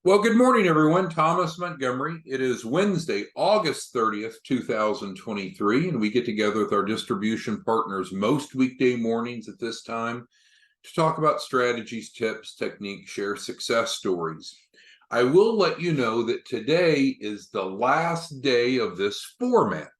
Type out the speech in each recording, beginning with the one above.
Well, good morning, everyone. Thomas Montgomery. It is Wednesday, August 30th, 2023, and we get together with our distribution partners most weekday mornings at this time to talk about strategies, tips, techniques, share success stories. I will let you know that today is the last day of this format.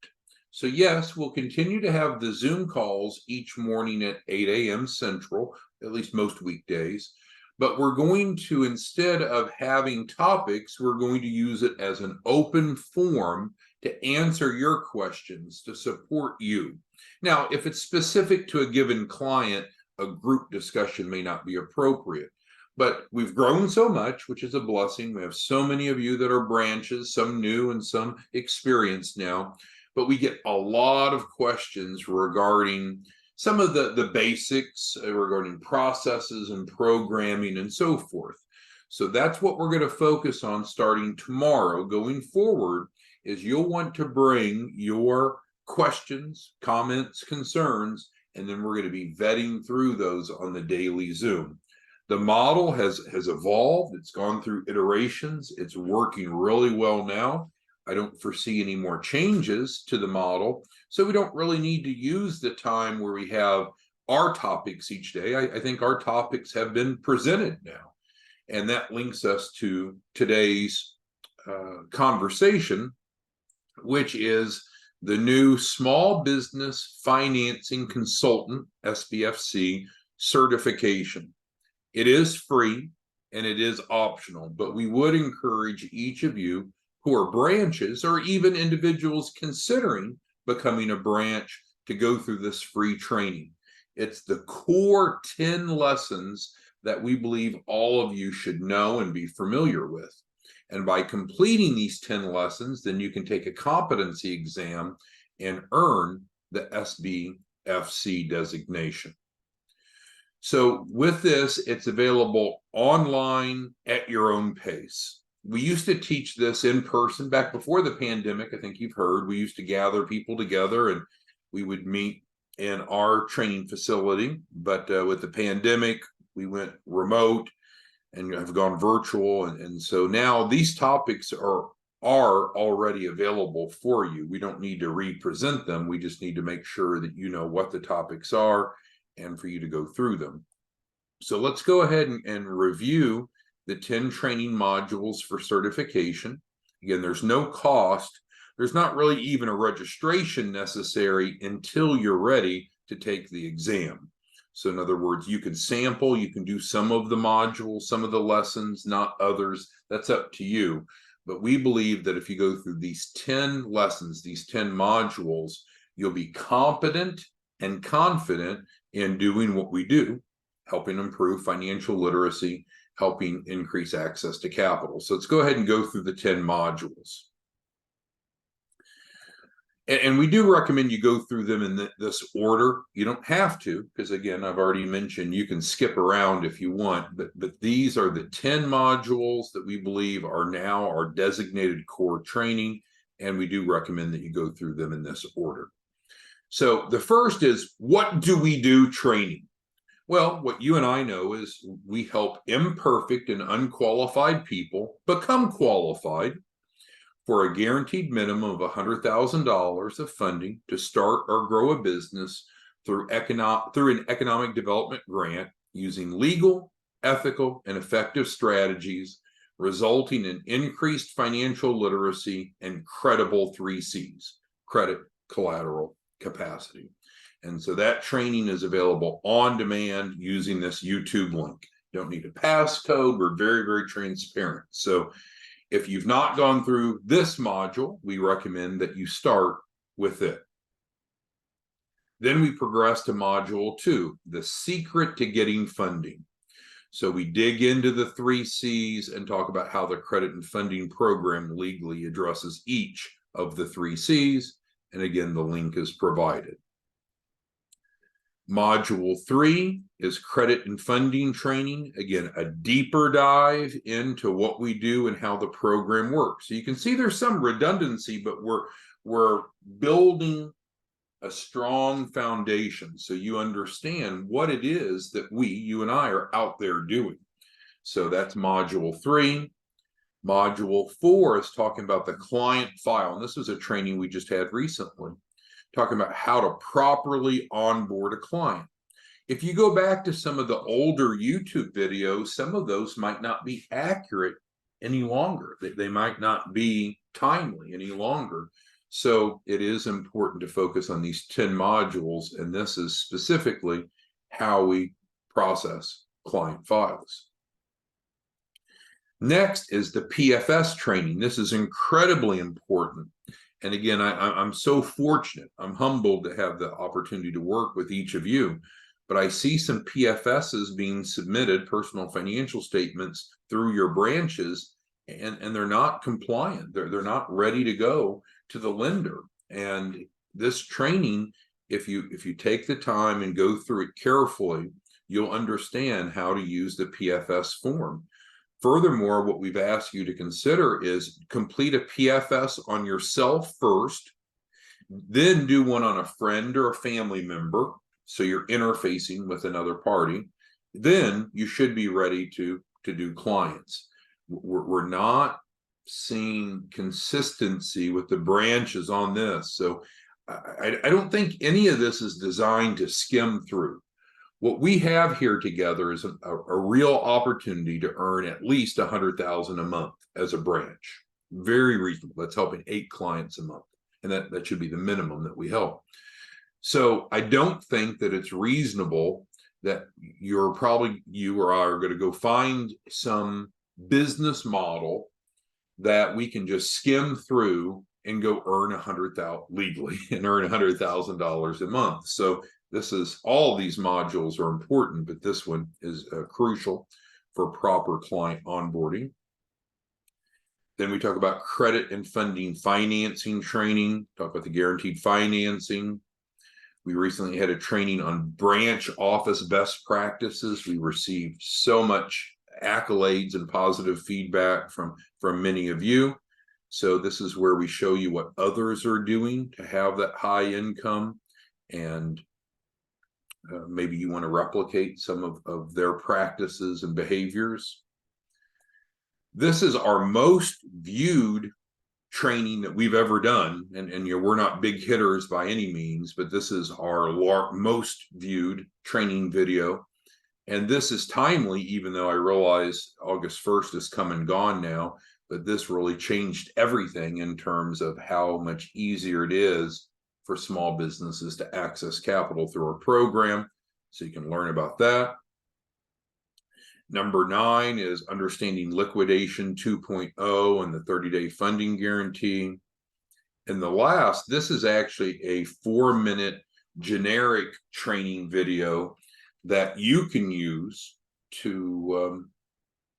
So, yes, we'll continue to have the Zoom calls each morning at 8 a.m. Central, at least most weekdays. But we're going to, instead of having topics, we're going to use it as an open forum to answer your questions, to support you. Now, if it's specific to a given client, a group discussion may not be appropriate. But we've grown so much, which is a blessing. We have so many of you that are branches, some new and some experienced now. But we get a lot of questions regarding some of the basics regarding processes and programming and so forth. So that's what we're going to focus on starting tomorrow. Going forward is you'll want to bring your questions, comments, concerns, and then we're going to be vetting through those on the daily Zoom. The model has evolved. It's gone through iterations. It's working really well now. I don't foresee any more changes to the model. So we don't really need to use the time where we have our topics each day. I think our topics have been presented now. And that links us to today's conversation, which is the new Small Business Financing Consultant, SBFC Certification. It is free and it is optional, but we would encourage each of you who are branches or even individuals considering becoming a branch to go through this free training. It's the core 10 lessons that we believe all of you should know and be familiar with. And by completing these 10 lessons, then you can take a competency exam and earn the SBFC designation. So with this, it's available online at your own pace. We used to teach this in person back before the pandemic. I think you've heard we used to gather people together and we would meet in our training facility. But with the pandemic, we went remote and have gone virtual. And so now these topics are already available for you. We don't need to represent them. We just need to make sure that you know what the topics are and for you to go through them. So let's go ahead and review the 10 training modules for certification. Again, there's no cost. There's not really even a registration necessary until you're ready to take the exam. So in other words, you can sample, you can do some of the modules, some of the lessons, not others. That's up to you. But we believe that if you go through these 10 lessons, these 10 modules, you'll be competent and confident in doing what we do, helping improve financial literacy, helping increase access to capital. So let's go ahead and go through the 10 modules. And we do recommend you go through them in this order. You don't have to, because again, I've already mentioned you can skip around if you want, but these are the 10 modules that we believe are now our designated core training, and we do recommend that you go through them in this order. So the first is, what do we do training? Well, what you and I know is we help imperfect and unqualified people become qualified for a guaranteed minimum of $100,000 of funding to start or grow a business through an economic development grant using legal, ethical, and effective strategies, resulting in increased financial literacy and credible 3 C's: credit, collateral, capacity. And so that training is available on demand using this YouTube link. You don't need a passcode. We're very, very transparent. So if you've not gone through this module, we recommend that you start with it. Then we progress to module 2, the secret to getting funding. So we dig into the 3 C's and talk about how the credit and funding program legally addresses each of the 3 C's. And again, the link is provided. Module 3 is credit and funding training. Again, a deeper dive into what we do and how the program works. So you can see there's some redundancy, but we're building a strong foundation so you understand what it is that you and I are out there doing. So that's module 3. Module 4 is talking about the client file. And this was a training we just had recently, talking about how to properly onboard a client. If you go back to some of the older YouTube videos, some of those might not be accurate any longer. They might not be timely any longer. So it is important to focus on these 10 modules, and this is specifically how we process client files. Next is the PFS training. This is incredibly important. And again, I'm so fortunate. I'm humbled to have the opportunity to work with each of you. But I see some PFSs being submitted, personal financial statements, through your branches, and they're not compliant. They're not ready to go to the lender. And this training, if you take the time and go through it carefully, you'll understand how to use the PFS form. Furthermore, what we've asked you to consider is complete a PFS on yourself first, then do one on a friend or a family member, so you're interfacing with another party. Then you should be ready to do clients. We're not seeing consistency with the branches on this. So I don't think any of this is designed to skim through. What we have here together is a real opportunity to earn at least $100,000 a month as a branch. Very reasonable. That's helping 8 clients a month. And that should be the minimum that we help. So I don't think that it's reasonable that you or I are going to go find some business model that we can just skim through and go earn $100,000 legally and earn $100,000 a month. So all these modules are important, but this one is crucial for proper client onboarding. Then we talk about credit and funding financing training, talk about the guaranteed financing. We recently had a training on branch office best practices. We received so much accolades and positive feedback from many of you. So this is where we show you what others are doing to have that high income, and maybe you want to replicate some of their practices and behaviors. This is our most viewed training that we've ever done, and we're not big hitters by any means, but this is our most viewed training video. And this is timely, even though I realize August 1st is come and gone now, but this really changed everything in terms of how much easier it is for small businesses to access capital through our program. So you can learn about that. Number 9 is understanding liquidation 2.0 and the 30-day funding guarantee. And the last, this is actually a 4-minute generic training video that you can use to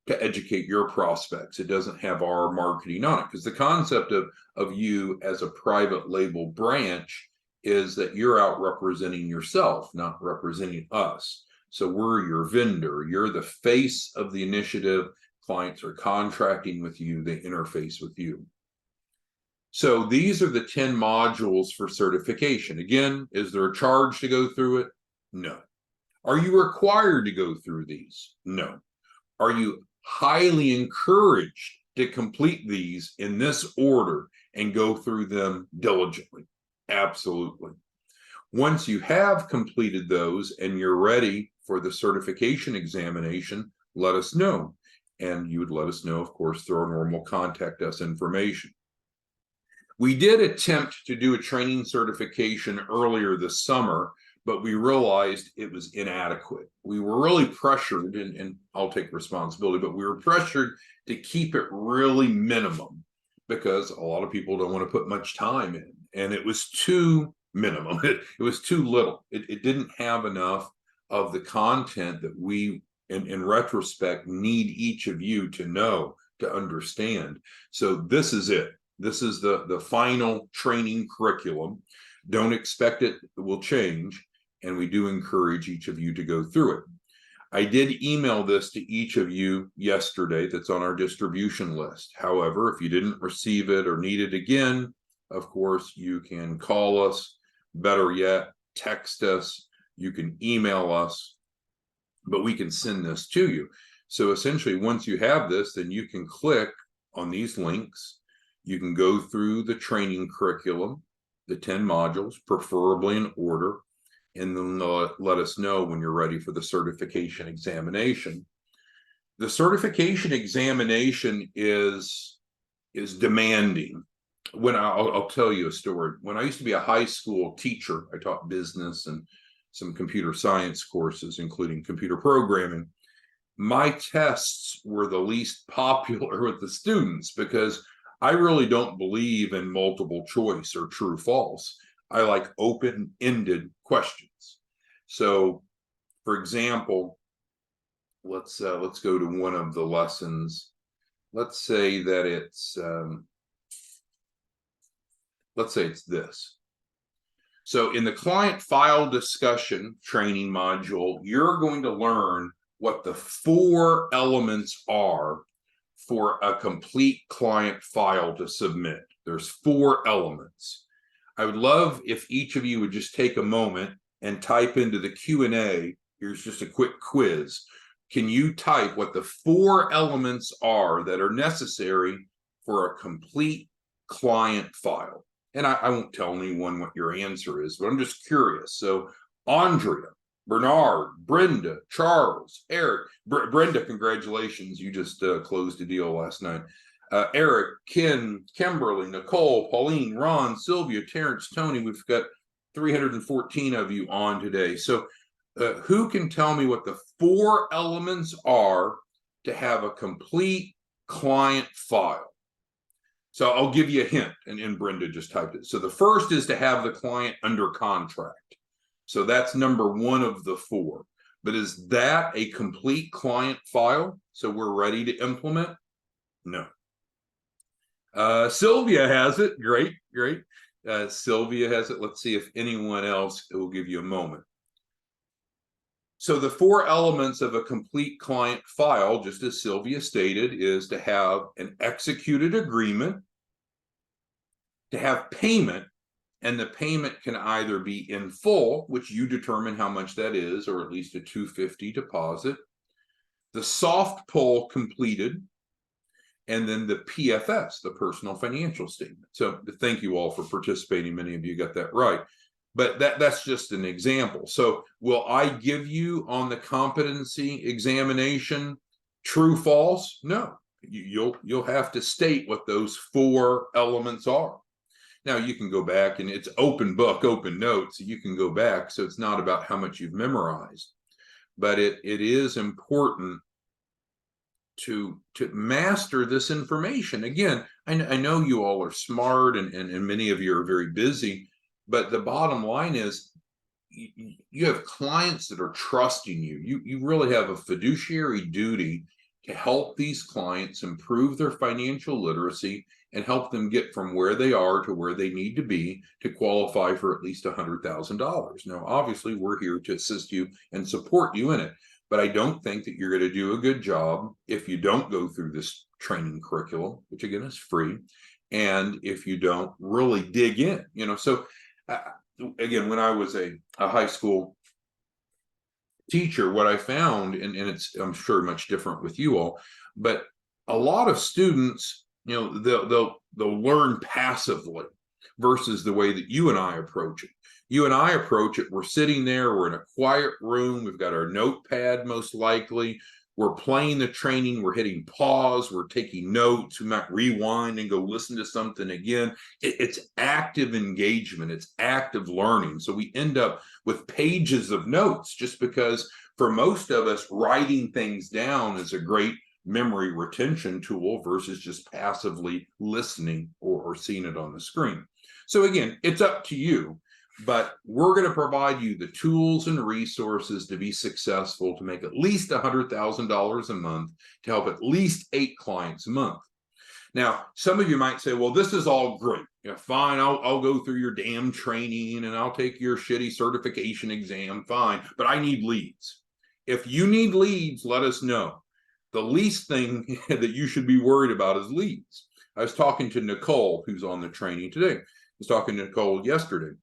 educate your prospects. It doesn't have our marketing on it, because the concept of you as a private label branch is that you're out representing yourself, not representing us. So we're your vendor. You're the face of the initiative. Clients are contracting with you. They interface with you. So these are the 10 modules for certification. Again, is there a charge to go through it? No. Are you required to go through these? No. Are you highly encouraged to complete these in this order and go through them diligently? Absolutely. Once you have completed those and you're ready for the certification examination, let us know. And you would let us know, of course, through our normal contact us information. We did attempt to do a training certification earlier this summer, but we realized it was inadequate. We were really pressured, and I'll take responsibility, but we were pressured to keep it really minimum because a lot of people don't want to put much time in. And it was too minimum. It was too little. It didn't have enough of the content that we, in retrospect, need each of you to know, to understand. So this is it. This is the final training curriculum. Don't expect it will change, and we do encourage each of you to go through it. I did email this to each of you yesterday. That's on our distribution list. However, if you didn't receive it or need it again, of course, you can call us. Better yet, text us. You can email us, but we can send this to you. So essentially, once you have this, then you can click on these links. You can go through the training curriculum, the 10 modules, preferably in order, and then let us know when you're ready for the certification examination. The certification examination is demanding. When I'll tell you a story. When I used to be a high school teacher, I taught business and some computer science courses, including computer programming. My tests were the least popular with the students because I really don't believe in multiple choice or true false. I like open-ended questions. So, for example, let's go to one of the lessons. Let's say that it's let's say it's this. So in the client file discussion training module, you're going to learn what the 4 elements are for a complete client file to submit. There's 4 elements. I would love if each of you would just take a moment and type into the Q&A. Here's just a quick quiz. Can you type what the 4 elements are that are necessary for a complete client file? And I won't tell anyone what your answer is, but I'm just curious. So Andrea, Bernard, Brenda, Charles, Eric, Brenda, congratulations. You just closed a deal last night. Eric, Ken, Kimberly, Nicole, Pauline, Ron, Sylvia, Terrence, Tony. We've got 314 of you on today. So who can tell me what the 4 elements are to have a complete client file? So I'll give you a hint, and Brenda just typed it. So the first is to have the client under contract. So that's number 1 of the 4. But is that a complete client file? So we're ready to implement? No. Sylvia has it. Great, great. Sylvia has it. Let's see if anyone else, it will give you a moment. So the 4 elements of a complete client file, just as Sylvia stated, is to have an executed agreement, to have payment, and the payment can either be in full, which you determine how much that is, or at least a $250 deposit, the soft pull completed, and then the PFS, the personal financial statement. So thank you all for participating. Many of you got that right. But that's just an example. So will I give you on the competency examination true, false? No. You'll have to state what those 4 elements are. Now you can go back, and it's open book, open notes. You can go back. So it's not about how much you've memorized, but it is important to master this information. Again, I know you all are smart, and many of you are very busy. But the bottom line is you have clients that are trusting you. You really have a fiduciary duty to help these clients improve their financial literacy and help them get from where they are to where they need to be to qualify for at least $100,000. Now, obviously, we're here to assist you and support you in it. But I don't think that you're going to do a good job if you don't go through this training curriculum, which again is free, and if you don't really dig in. So again, when I was a high school teacher, what I found, and it's, I'm sure, much different with you all, but a lot of students, they'll learn passively versus the way that you and I approach it. You and I approach it, we're sitting there, we're in a quiet room, we've got our notepad most likely, we're playing the training, we're hitting pause, we're taking notes, we might rewind and go listen to something again. It's active engagement, it's active learning. So we end up with pages of notes just because for most of us, writing things down is a great memory retention tool versus just passively listening or seeing it on the screen. So again, it's up to you. But we're going to provide you the tools and resources to be successful, to make at least $100,000 a month, to help at least 8 clients a month. Now, some of you might say, well, this is all great. Fine, I'll go through your damn training and I'll take your shitty certification exam, fine, but I need leads. If you need leads, let us know. The least thing that you should be worried about is leads. I was talking to Nicole, who's on the training today. I was talking to Nicole yesterday.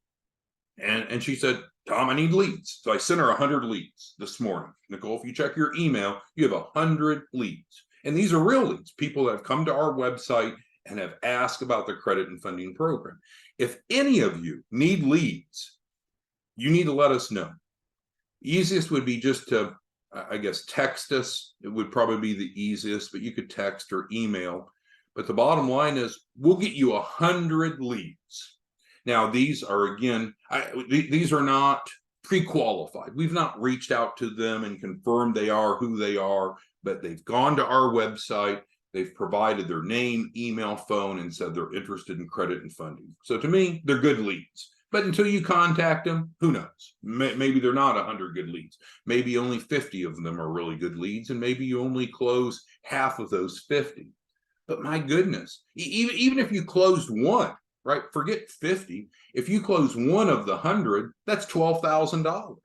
And she said, Tom, I need leads. So I sent her 100 leads this morning. Nicole, if you check your email, you have 100 leads. And these are real leads, people that have come to our website and have asked about the credit and funding program. If any of you need leads, you need to let us know. Easiest would be just to, I guess, text us. It would probably be the easiest, but you could text or email. But the bottom line is we'll get you 100 leads. Now, these are, again, these are not pre-qualified. We've not reached out to them and confirmed they are who they are, but they've gone to our website. They've provided their name, email, phone, and said they're interested in credit and funding. So to me, they're good leads. But until you contact them, who knows? Maybe they're not 100 good leads. Maybe only 50 of them are really good leads, and maybe you only close half of those 50. But my goodness, even if you closed one, right? Forget 50. If you close one of the 100, that's $12,000.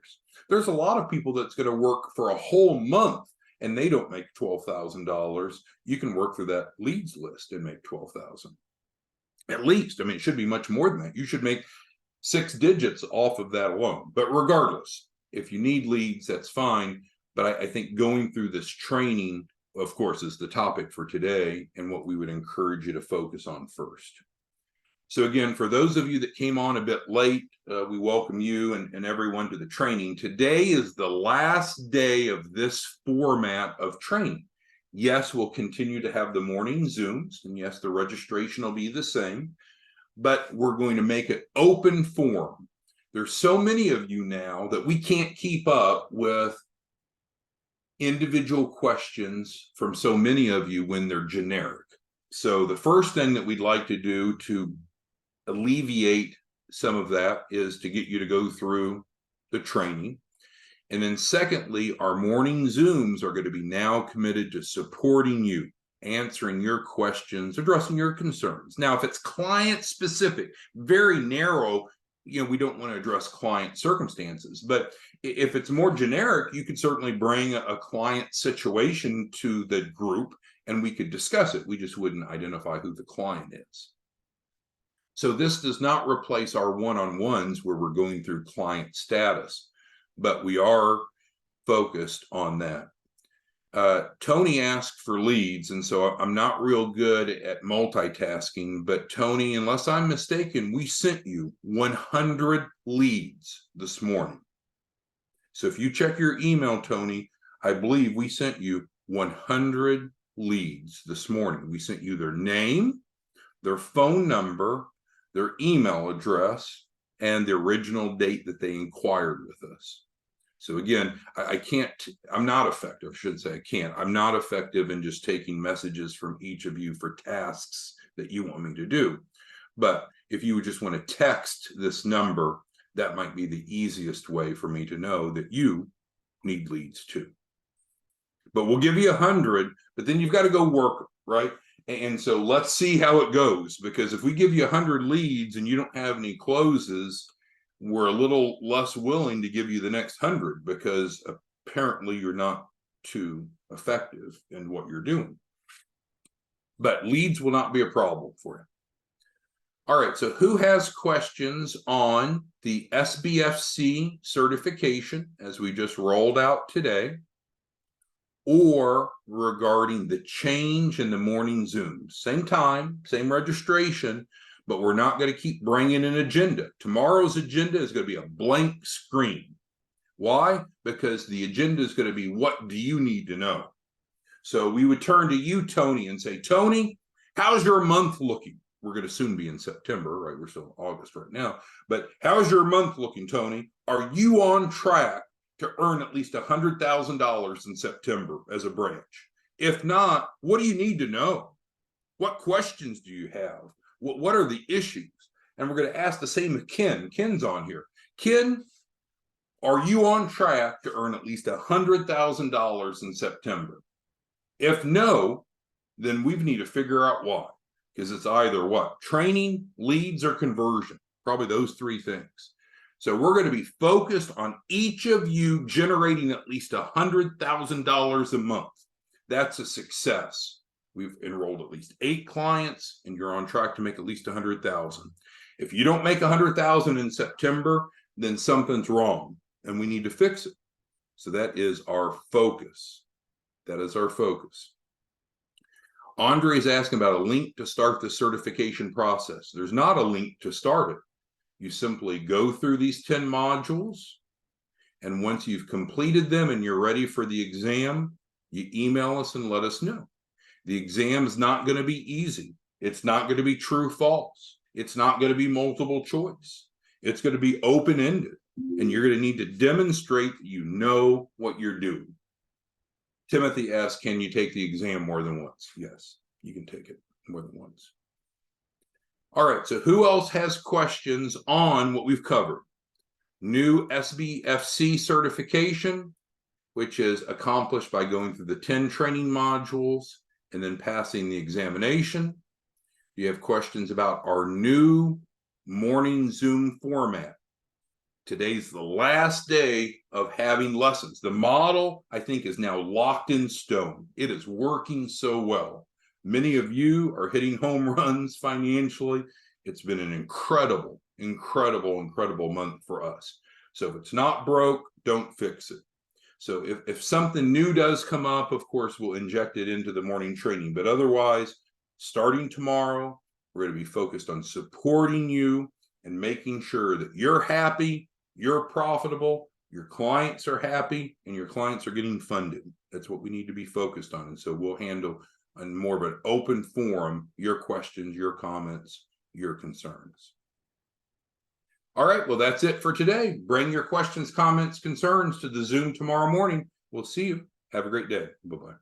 There's a lot of people that's going to work for a whole month and they don't make $12,000. You can work through that leads list and make $12,000. At least, I mean, it should be much more than that. You should make 6 digits off of that alone. But regardless, if you need leads, that's fine. But I think going through this training, of course, is the topic for today and what we would encourage you to focus on first. So again, for those of you that came on a bit late, we welcome you and everyone to the training. Today is the last day of this format of training. Yes, we'll continue to have the morning Zooms, and yes, the registration will be the same, but we're going to make it open forum. There's so many of you now that we can't keep up with individual questions from so many of you when they're generic. So the first thing that we'd like to do to alleviate some of that is to get you to go through the training. And then secondly, our morning Zooms are going to be now committed to supporting you, answering your questions, addressing your concerns. Now, if it's client specific, very narrow, we don't want to address client circumstances, but if it's more generic, you could certainly bring a client situation to the group and we could discuss it. We just wouldn't identify who the client is. So this does not replace our one-on-ones where we're going through client status, but we are focused on that. Tony asked for leads, and so I'm not real good at multitasking, but Tony, unless I'm mistaken, we sent you 100 leads this morning. So if you check your email, Tony, I believe we sent you 100 leads this morning. We sent you their name, their phone number, their email address, and the original date that they inquired with us. So again, I'm not effective, I should say I can't. I'm not effective in just taking messages from each of you for tasks that you want me to do. But if you would just want to text this number, that might be the easiest way for me to know that you need leads too. But we'll give you 100, but then you've got to go work, right? And so let's see how it goes, because if we give you 100 leads and you don't have any closes, we're a little less willing to give you the next 100 because apparently you're not too effective in what you're doing. But leads will not be a problem for you. All right, so who has questions on the SBFC certification as we just rolled out today, or regarding the change in the morning Zooms? Same time, same registration, but we're not going to keep bringing an agenda. Tomorrow's agenda is going to be a blank screen. Why? Because the agenda is going to be, what do you need to know? So we would turn to you, Tony, and say, Tony, how's your month looking? We're going to soon be in September, right? We're still in August right now. But how's your month looking, Tony? Are you on track to earn at least $100,000 in September as a branch? If not, what do you need to know? What questions do you have? What are the issues? And we're going to ask the same of Ken. Ken's on here. Ken, are you on track to earn at least $100,000 in September? If no, then we need to figure out why. Because it's either what? Training, leads, or conversion. Probably those 3 things. So we're going to be focused on each of you generating at least $100,000 a month. That's a success. We've enrolled at least 8 clients, and you're on track to make at least 100,000. If you don't make 100,000 in September, then something's wrong, and we need to fix it. So that is our focus. That is our focus. Andre is asking about a link to start the certification process. There's not a link to start it. You simply go through these 10 modules, and once you've completed them and you're ready for the exam, you email us and let us know. The exam is not going to be easy. It's not going to be true, false. It's not going to be multiple choice. It's going to be open-ended, and you're going to need to demonstrate that you know what you're doing. Timothy asks, can you take the exam more than once? Yes, you can take it more than once. All right, so who else has questions on what we've covered? New SBFC certification, which is accomplished by going through the 10 training modules and then passing the examination. Do you have questions about our new morning Zoom format? Today's the last day of having lessons. The model, I think, is now locked in stone. It is working so well. Many of you are hitting home runs financially. It's been an incredible month for us. So if it's not broke, don't fix it. So if something new does come up, of course, we'll inject it into the morning training. But otherwise, starting tomorrow, we're going to be focused on supporting you and making sure that you're happy, you're profitable, your clients are happy, and your clients are getting funded. That's what we need to be focused on. And so we'll handle in more of an open forum your questions, your comments, your concerns. All right, well, that's it for today. Bring your questions, comments, concerns to the Zoom tomorrow morning. We'll see you. Have a great day. Bye-bye.